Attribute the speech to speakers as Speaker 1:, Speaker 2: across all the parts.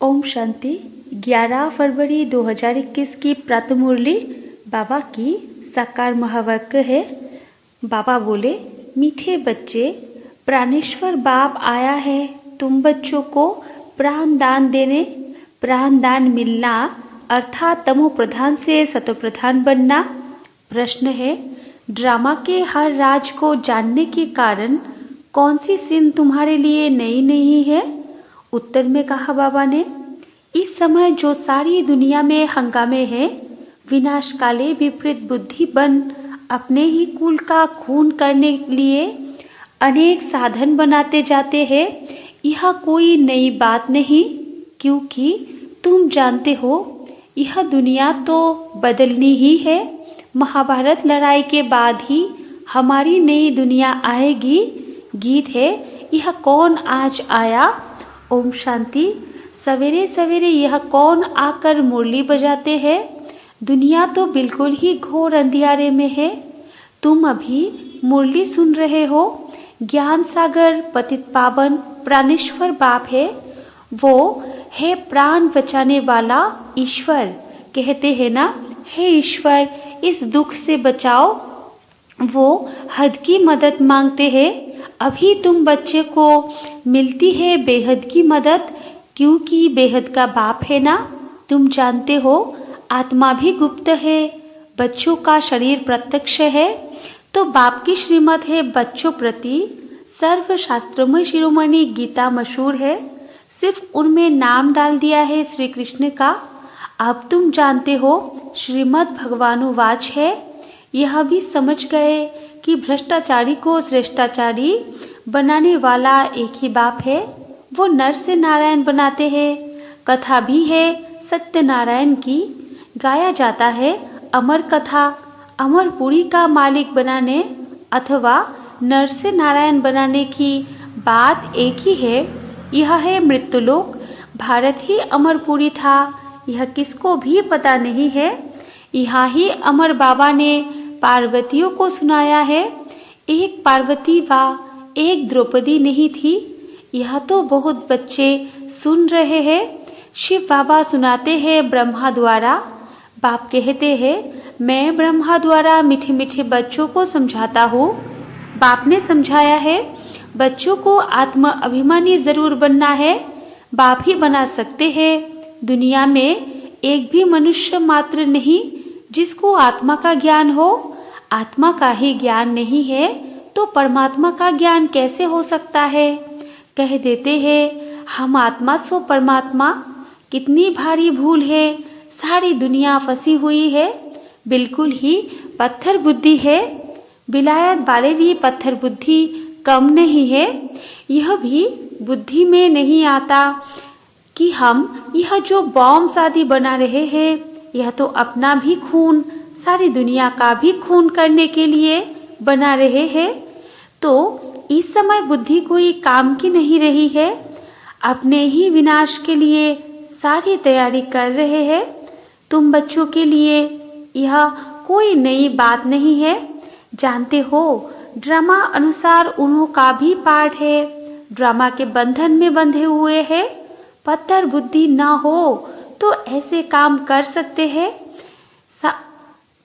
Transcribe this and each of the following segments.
Speaker 1: ओम शांति। 11 फरवरी 2021 की प्रातः मुरली बाबा की साकार महावाक्य है। बाबा बोले, मीठे बच्चे, प्राणेश्वर बाप आया है तुम बच्चों को प्राण दान देने। प्राण दान मिलना अर्थात तमो प्रधान से सतो प्रधान बनना। प्रश्न है, ड्रामा के हर राज को जानने के कारण कौन सी सीन तुम्हारे लिए नई नहीं है? उत्तर में कहा बाबा ने, इस समय जो सारी दुनिया में हंगामे है, विनाश काले विपरीत बुद्धि बन अपने ही कुल का खून करने के लिए अनेक साधन बनाते जाते हैं। यह कोई नई बात नहीं, क्योंकि तुम जानते हो यह दुनिया तो बदलनी ही है। महाभारत लड़ाई के बाद ही हमारी नई दुनिया आएगी। गीत है, यह कौन आज आया। ओम शांति। सवेरे सवेरे यह कौन आकर मुरली बजाते हैं? दुनिया तो बिल्कुल ही घोर अंधियारे में है। तुम अभी मुरली सुन रहे हो। ज्ञान सागर पतित पावन प्राणेश्वर बाप है। वो है प्राण बचाने वाला ईश्वर। कहते हैं ना, हे ईश्वर इस दुख से बचाओ। वो हद की मदद मांगते हैं। अभी तुम बच्चे को मिलती है बेहद की मदद, क्योंकि बेहद का बाप है ना। तुम जानते हो आत्मा भी गुप्त है, बच्चों का शरीर प्रत्यक्ष है। तो बाप की श्रीमत है बच्चों प्रति। सर्व शास्त्रों में शिरोमणि गीता मशहूर है, सिर्फ उनमें नाम डाल दिया है श्री कृष्ण का। अब तुम जानते हो श्रीमद् भगवानुवाच है। यह भी समझ गए कि भ्रष्टाचारी को श्रेष्ठाचारी बनाने वाला एक ही बाप है। वो नर से नारायण बनाते हैं। कथा भी है सत्यनारायण की, गाया जाता है अमर कथा। अमरपुरी का मालिक बनाने अथवा नर से नारायण बनाने की बात एक ही है। यह है मृत्युलोक। भारत ही अमरपुरी था, यह किसको भी पता नहीं है। यहाँ ही अमर बाबा ने पार्वतियों को सुनाया है। एक पार्वती व एक द्रौपदी नहीं थी। यह तो बहुत बच्चे सुन रहे हैं। शिव बाबा सुनाते हैं ब्रह्मा द्वारा। बाप कहते हैं, मैं ब्रह्मा द्वारा मीठे मीठे बच्चों को समझाता हूँ। बाप ने समझाया है, बच्चों को आत्म अभिमानी जरूर बनना है। बाप ही बना सकते हैं। दुनिया में एक भी मनुष्य मात्र नहीं जिसको आत्मा का ज्ञान हो। आत्मा का ही ज्ञान नहीं है तो परमात्मा का ज्ञान कैसे हो सकता है? कह देते हैं हम आत्मा सो परमात्मा। कितनी भारी भूल है। सारी दुनिया फंसी हुई है। बिल्कुल ही पत्थर बुद्धि है। विलायत वाले भी पत्थर बुद्धि कम नहीं है। यह भी बुद्धि में नहीं आता कि हम यह जो बॉम्ब शादी बना रहे हैं, यह तो अपना भी खून, सारी दुनिया का भी खून करने के लिए बना रहे हैं। तो इस समय बुद्धि कोई काम की नहीं रही है। अपने ही विनाश के लिए सारी तैयारी कर रहे हैं। तुम बच्चों के लिए यह कोई नई बात नहीं है। जानते हो ड्रामा अनुसार उन्हों का भी पाठ है। ड्रामा के बंधन में बंधे हुए हैं। पत्थर बुद्धि ना हो तो ऐसे काम कर सकते हैं।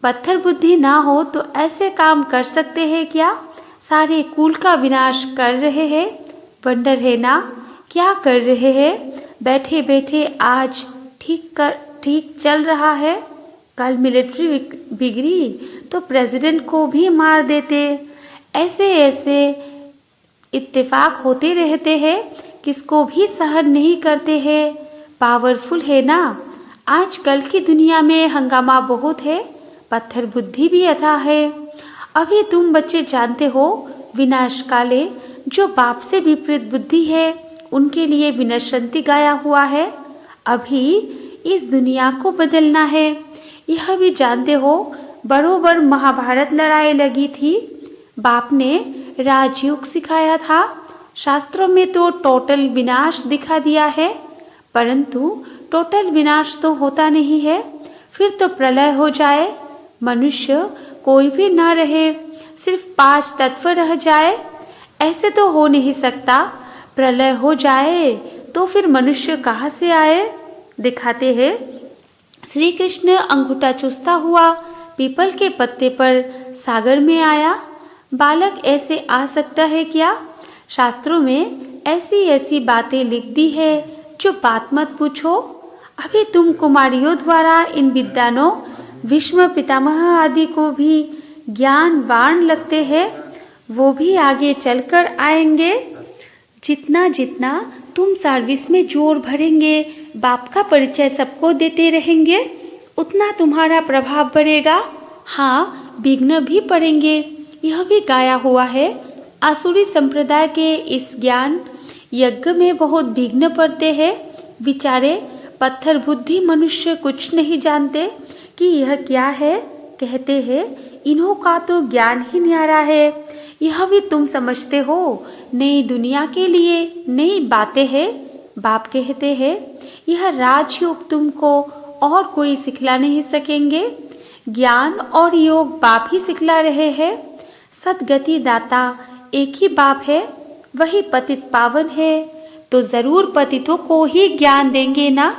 Speaker 1: पत्थर बुद्धि ना हो तो ऐसे काम कर सकते हैं क्या? सारे कुल का विनाश कर रहे हैं। वंडर है ना, क्या कर रहे हैं? बैठे बैठे आज ठीक चल रहा है। कल मिलिट्री बिगड़ी तो प्रेसिडेंट को भी मार देते। ऐसे ऐसे इत्तेफाक होते रहते हैं, किसको भी सहन नहीं करते हैं। पावरफुल है ना। आजकल की दुनिया में हंगामा बहुत है, पत्थर बुद्धि भी अथाह है। अभी तुम बच्चे जानते हो विनाश काले जो बाप से विपरीत बुद्धि है, उनके लिए विनशंति गाया हुआ है। अभी इस दुनिया को बदलना है। यह भी जानते हो बरोबर महाभारत लड़ाई लगी थी। बाप ने राजयोग सिखाया था। शास्त्रों में तो टोटल विनाश दिखा दिया है, परंतु टोटल विनाश तो होता नहीं है। फिर तो प्रलय हो जाए, मनुष्य कोई भी ना रहे, सिर्फ 5 तत्व रह जाए। ऐसे तो हो नहीं सकता। प्रलय हो जाए तो फिर मनुष्य कहाँ से आए? दिखाते हैं। श्री कृष्ण अंगूठा चूसता हुआ पीपल के पत्ते पर सागर में आया। बालक ऐसे आ सकता है क्या? शास्त्रों में ऐसी ऐसी बातें लिख दी है जो बात मत पूछो। अभी तुम कुमारियों द्वारा इन विद्वानों भीष्म पितामह आदि को भी ज्ञानवान लगते हैं, वो भी आगे चलकर आएंगे। जितना जितना तुम सर्विस में जोर भरेंगे, बाप का परिचय सबको देते रहेंगे, उतना तुम्हारा प्रभाव बढ़ेगा। हाँ, विघ्न भी पड़ेंगे, यह भी गाया हुआ है। आसुरी संप्रदाय के इस ज्ञान यज्ञ में बहुत विघ्न पड़ते हैं। बेचारे पत्थर बुद्धि मनुष्य कुछ नहीं जानते कि यह क्या है। कहते हैं इन्हों का तो ज्ञान ही न्यारा है। यह भी तुम समझते हो, नई दुनिया के लिए नई बातें हैं। बाप कहते हैं यह राजयोग तुमको और कोई सिखला नहीं सकेंगे। ज्ञान और योग बाप ही सिखला रहे हैं। सदगति दाता एक ही बाप है, वही पतित पावन है, तो जरूर पतितों को ही ज्ञान देंगे ना।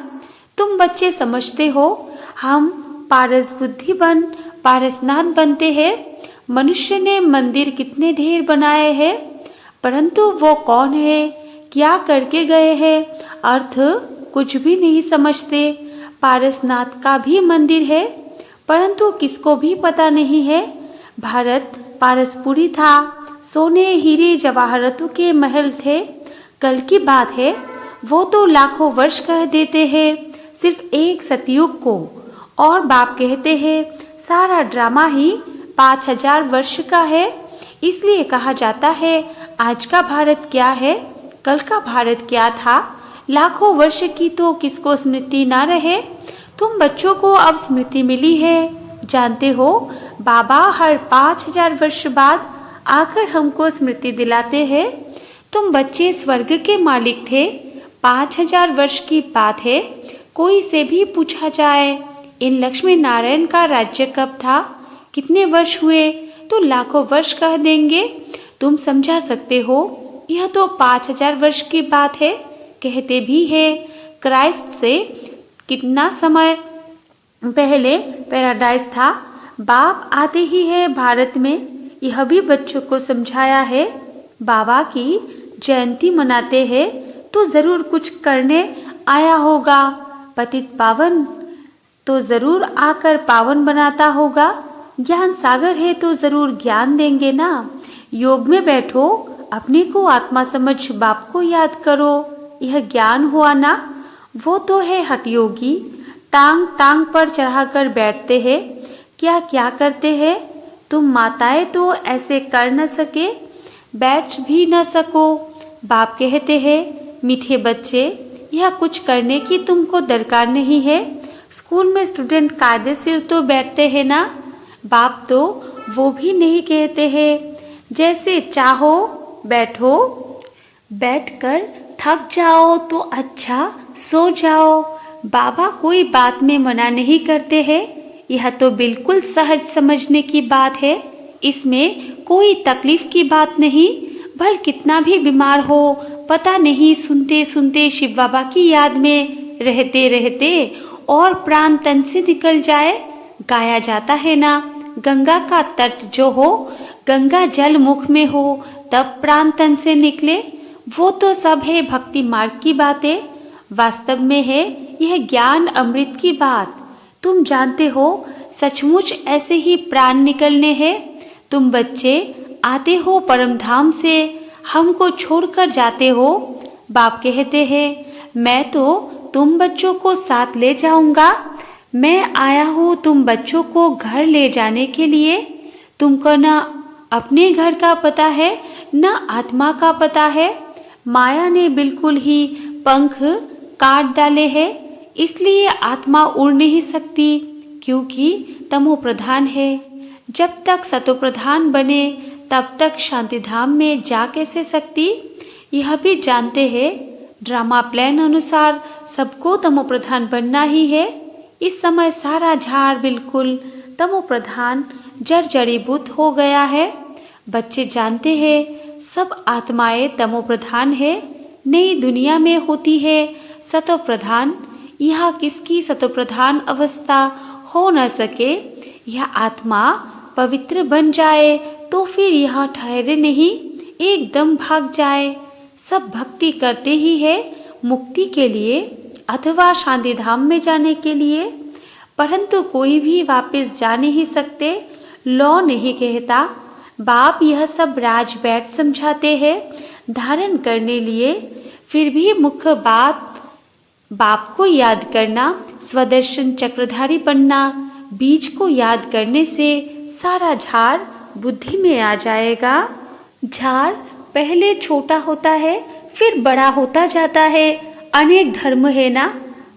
Speaker 1: तुम बच्चे समझते हो हम पारस बुद्धि बन पारसनाथ बनते हैं। मनुष्य ने मंदिर कितने ढेर बनाए हैं, परंतु वो कौन है, क्या करके गए हैं, अर्थ कुछ भी नहीं समझते। पारसनाथ का भी मंदिर है, परंतु किसको भी पता नहीं है। भारत पारसपुरी था, सोने हीरे जवाहरतों के महल थे। कल की बात है, वो तो लाखों वर्ष कह देते हैं सिर्फ एक सतयुग को, और बाप कहते हैं सारा ड्रामा ही 5000 वर्ष का है। इसलिए कहा जाता है आज का भारत क्या है, कल का भारत क्या था। लाखों वर्ष की तो किसको स्मृति ना रहे। तुम बच्चों को अब स्मृति मिली है। जानते हो बाबा हर 5000 वर्ष बाद आकर हमको स्मृति दिलाते हैं। तुम बच्चे स्वर्ग के मालिक थे। 5000 वर्ष की बात है। कोई से भी पूछा जाए इन लक्ष्मी नारायण का राज्य कब था, कितने वर्ष हुए, तो लाखों वर्ष कह देंगे। तुम समझा सकते हो यह तो 5000 वर्ष की बात है। कहते भी है क्राइस्ट से कितना समय पहले पैराडाइज था। बाप आते ही है भारत में, यह भी बच्चों को समझाया है। बाबा की जयंती मनाते हैं तो जरूर कुछ करने आया होगा। पतित पावन तो जरूर आकर पावन बनाता होगा। ज्ञान सागर है तो जरूर ज्ञान देंगे ना। योग में बैठो, अपने को आत्मा समझ बाप को याद करो, यह ज्ञान हुआ ना। वो तो है हठ योगी, टांग टांग पर चढ़ाकर बैठते हैं। क्या क्या करते हैं। तुम माताएं तो ऐसे कर न सके, बैठ भी न सको। बाप कहते हैं मीठे बच्चे, यह कुछ करने की तुमको दरकार नहीं है। स्कूल में स्टूडेंट कायदे से तो बैठते हैं ना। बाप तो वो भी नहीं कहते हैं, जैसे चाहो बैठो, बैठकर थक जाओ तो अच्छा सो जाओ। बाबा कोई बात में मना नहीं करते हैं। यह तो बिल्कुल सहज समझने की बात है। इसमें कोई तकलीफ की बात नहीं। भल कितना भी बीमार हो, पता नहीं सुनते सुनते शिव बाबा की याद में रहते रहते और प्राण तन से निकल जाए। गाया जाता है ना, गंगा का तट जो हो, गंगा जल मुख में हो तब प्राण तन से निकले। वो तो सब है भक्ति मार्ग की बातें। वास्तव में है यह ज्ञान अमृत की बात। तुम जानते हो सचमुच ऐसे ही प्राण निकलने हैं। तुम बच्चे आते हो परम धाम से, हमको छोड़कर जाते हो। बाप कहते हैं मैं तो तुम बच्चों को साथ ले जाऊंगा। मैं आया हूँ तुम बच्चों को घर ले जाने के लिए। तुमको ना अपने घर का पता है ना आत्मा का पता है। माया ने बिल्कुल ही पंख काट डाले हैं, इसलिए आत्मा उड़ नहीं सकती, क्योंकि तमो प्रधान है। जब तक सतो प्रधान बने तब तक शांति धाम में जा कैसे सकती। यह भी जानते हैं ड्रामा प्लान अनुसार सबको तमो प्रधान बनना ही है। इस समय सारा झाड़ बिल्कुल तमो प्रधान जर्जरीभूत हो गया है। बच्चे जानते हैं सब आत्माएं तमो प्रधान है। नई दुनिया में होती है सतो प्रधान। यह किसकी सतो प्रधान अवस्था हो न सके। यह आत्मा पवित्र बन जाए तो फिर यह ठहरे नहीं, एकदम भाग जाए। सब भक्ति करते ही है मुक्ति के लिए अथवा शांति धाम में जाने के लिए, परंतु कोई भी वापस जा नहीं सकते। लौ नहीं कहता। बाप यह सब राज बैठ समझाते हैं धारण करने लिए। फिर भी मुख्य बात बाप को याद करना, स्वदर्शन चक्रधारी बनना। बीज को याद करने से सारा झाड़ बुद्धि में आ जाएगा। झाड़ पहले छोटा होता है फिर बड़ा होता जाता है। अनेक धर्म है ना,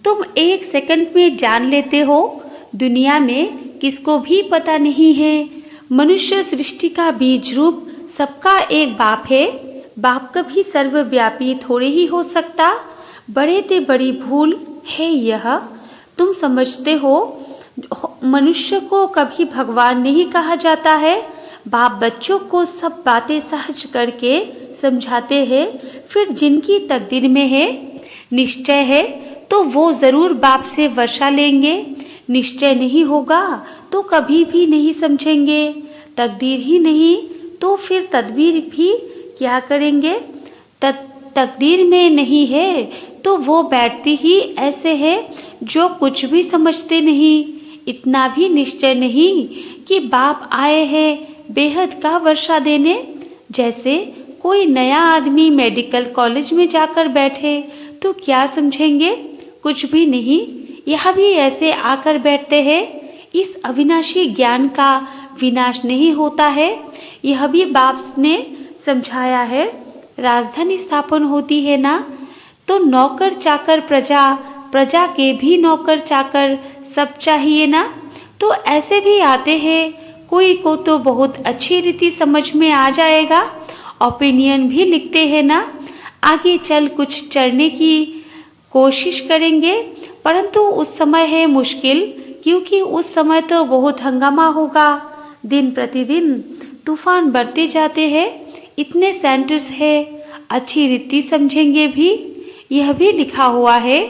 Speaker 1: तुम 1 सेकंड में जान लेते हो। दुनिया में किसको भी पता नहीं है। मनुष्य सृष्टि का बीज रूप सबका एक बाप है। बाप कभी सर्वव्यापी थोड़े ही हो सकता। बड़े ते बड़ी भूल है यह। तुम समझते हो मनुष्य को कभी भगवान नहीं कहा जाता है। बाप बच्चों को सब बातें सहज करके समझाते हैं। फिर जिनकी तकदीर में है निश्चय है तो वो जरूर बाप से वर्षा लेंगे। निश्चय नहीं होगा तो कभी भी नहीं समझेंगे। तकदीर ही नहीं तो फिर तदबीर भी क्या करेंगे। तकदीर में नहीं है तो वो बैठती ही ऐसे है जो कुछ भी समझते नहीं। इतना भी निश्चय नहीं कि बाप आए हैं बेहद का वर्षा देने। जैसे कोई नया आदमी मेडिकल कॉलेज में जाकर बैठे तो क्या समझेंगे, कुछ भी नहीं। यह भी ऐसे आकर बैठते हैं। इस अविनाशी ज्ञान का विनाश नहीं होता है। यह भी बाप ने समझाया है। राजधानी स्थापन होती है ना तो नौकर चाकर प्रजा, प्रजा के भी नौकर चाकर सब चाहिए ना। तो ऐसे भी आते हैं। कोई को तो बहुत अच्छी रीति समझ में आ जाएगा। ओपिनियन भी लिखते हैं ना। आगे चल कुछ चढ़ने की कोशिश करेंगे, परंतु उस समय है मुश्किल, क्योंकि उस समय तो बहुत हंगामा होगा। दिन प्रतिदिन तूफान बढ़ते जाते हैं। इतने सेंटर्स है, अच्छी रीति समझेंगे भी। यह भी लिखा हुआ है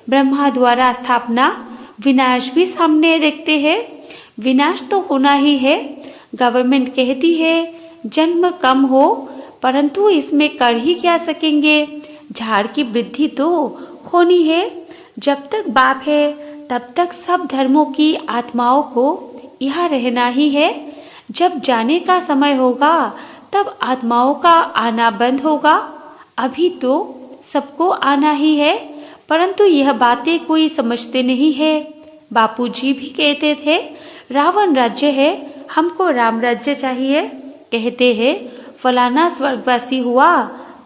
Speaker 1: ब्रह्मा द्वारा स्थापना, विनाश भी सामने देखते हैं। विनाश तो होना ही है। गवर्नमेंट कहती है जन्म कम हो, परंतु इसमें कर ही क्या सकेंगे। झाड़ की वृद्धि तो होनी है। जब तक बाप है तब तक सब धर्मों की आत्माओं को यहाँ रहना ही है। जब जाने का समय होगा तब आत्माओं का आना बंद होगा। अभी तो सबको आना ही है, परंतु यह बातें कोई समझते नहीं है। बापूजी भी कहते थे रावण राज्य है, हमको राम राज्य चाहिए। कहते हैं फलाना स्वर्गवासी हुआ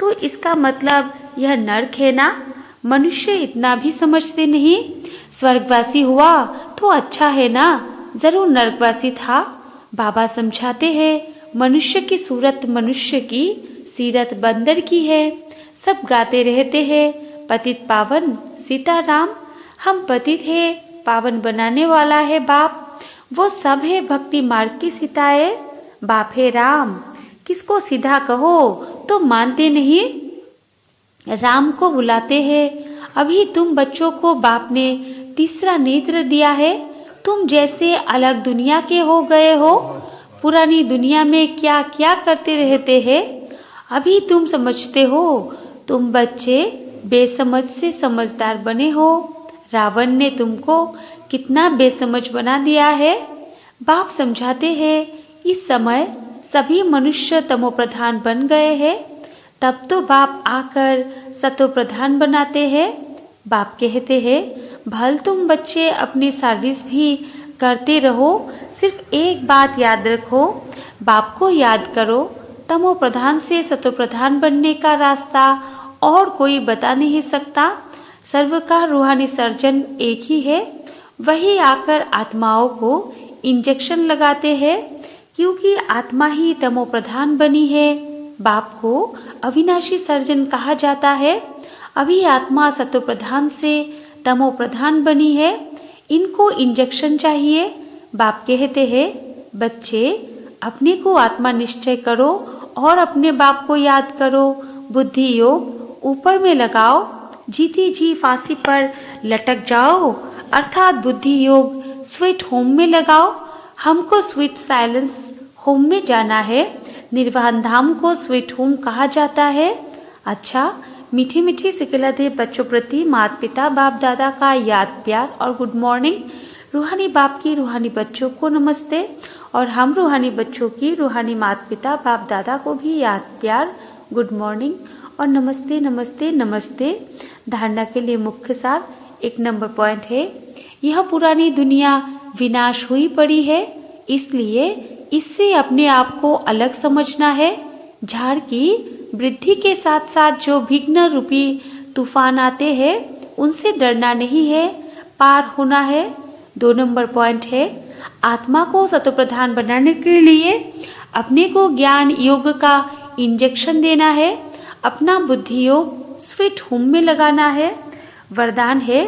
Speaker 1: तो इसका मतलब यह नरक है ना। मनुष्य इतना भी समझते नहीं। स्वर्गवासी हुआ तो अच्छा है ना, जरूर नरकवासी था। बाबा समझाते हैं मनुष्य की सूरत मनुष्य की, सीरत बंदर की है। सब गाते रहते हैं पतित पावन सीताराम। हम पतित है, पावन बनाने वाला है बाप। वो सब है भक्ति मार्ग की सीताएं। बाप है राम, किसको सीधा कहो तो मानते नहीं। राम को बुलाते हैं। अभी तुम बच्चों को बाप ने तीसरा नेत्र दिया है। तुम जैसे अलग दुनिया के हो गए हो। पुरानी दुनिया में क्या क्या करते रहते हैं। अभी तुम समझते हो। तुम बच्चे बेसमझ से समझदार बने हो। रावण ने तुमको कितना बेसमझ बना दिया है। बाप समझाते हैं इस समय सभी मनुष्य तमोप्रधान बन गए हैं। तब तो बाप आकर सतो प्रधान बनाते हैं। बाप कहते हैं भल तुम बच्चे अपनी सर्विस भी करते रहो, सिर्फ एक बात याद रखो, बाप को याद करो। तमो प्रधान से सतो प्रधान बनने का रास्ता और कोई बता नहीं सकता। सर्व का रूहानी सर्जन एक ही है। वही आकर आत्माओं को इंजेक्शन लगाते हैं, क्योंकि आत्मा ही तमो प्रधान बनी है। बाप को अविनाशी सर्जन कहा जाता है। अभी आत्मा सतो प्रधान से तमो प्रधान बनी है। इनको इंजेक्शन चाहिए। बाप कहते हैं बच्चे अपने को आत्मा निश्चय करो और अपने बाप को याद करो। बुद्धि योग ऊपर में लगाओ, जीती जी फांसी पर लटक जाओ, अर्थात बुद्धि योग स्वीट होम में लगाओ। हमको स्वीट साइलेंस होम में जाना है। निर्वाण धाम को स्वीट होम कहा जाता है। अच्छा, मीठी मीठी सिकलदेव बच्चों प्रति माता पिता बाप दादा का याद प्यार और गुड मॉर्निंग। रूहानी बाप की रूहानी बच्चों को नमस्ते, और हम रूहानी बच्चों की रूहानी माता पिता बाप दादा को भी याद प्यार, गुड मॉर्निंग और नमस्ते नमस्ते नमस्ते। धारणा के लिए मुख्य सार 1 नंबर पॉइंट है, यह पुरानी दुनिया विनाश हुई पड़ी है, इसलिए इससे अपने आप को अलग समझना है। झाड़ की वृद्धि के साथ साथ जो विघ्न रूपी तूफान आते हैं उनसे डरना नहीं है, पार होना है। 2 नंबर पॉइंट है, आत्मा को सतोप्रधान बनाने के लिए अपने को ज्ञान योग का इंजेक्शन देना है, अपना बुद्धि योग स्वीट होम में लगाना है। वरदान है,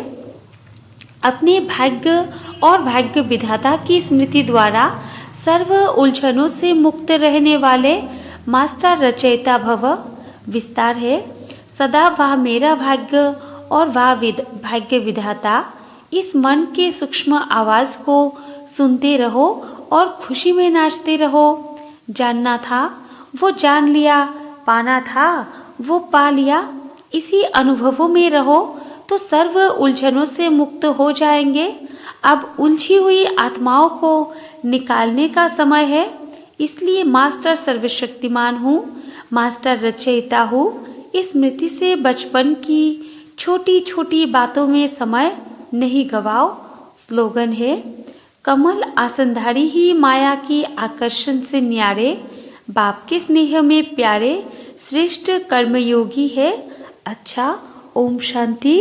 Speaker 1: अपने भाग्य और भाग्य विधाता की स्मृति द्वारा सर्व उलझनों से मुक्त रहने वाले मास्टर रचयिता भव। विस्तार है, सदा वह मेरा भाग्य और वह भाग्य विधाता। इस मन के सूक्ष्म आवाज को सुनते रहो और खुशी में नाचते रहो। जानना था वो जान लिया, पाना था वो पा लिया। इसी अनुभवों में रहो तो सर्व उलझनों से मुक्त हो जाएंगे। अब उलझी हुई आत्माओं को निकालने का समय है, इसलिए मास्टर सर्वशक्तिमान हूँ, मास्टर रचयिता हूँ। इस स्मृति से बचपन की छोटी छोटी बातों में समय नहीं गवाओ। स्लोगन है, कमल आसनधारी ही माया की आकर्षण से न्यारे, बाप के स्नेह में प्यारे, श्रेष्ठ कर्मयोगी है। अच्छा, ओम शांति।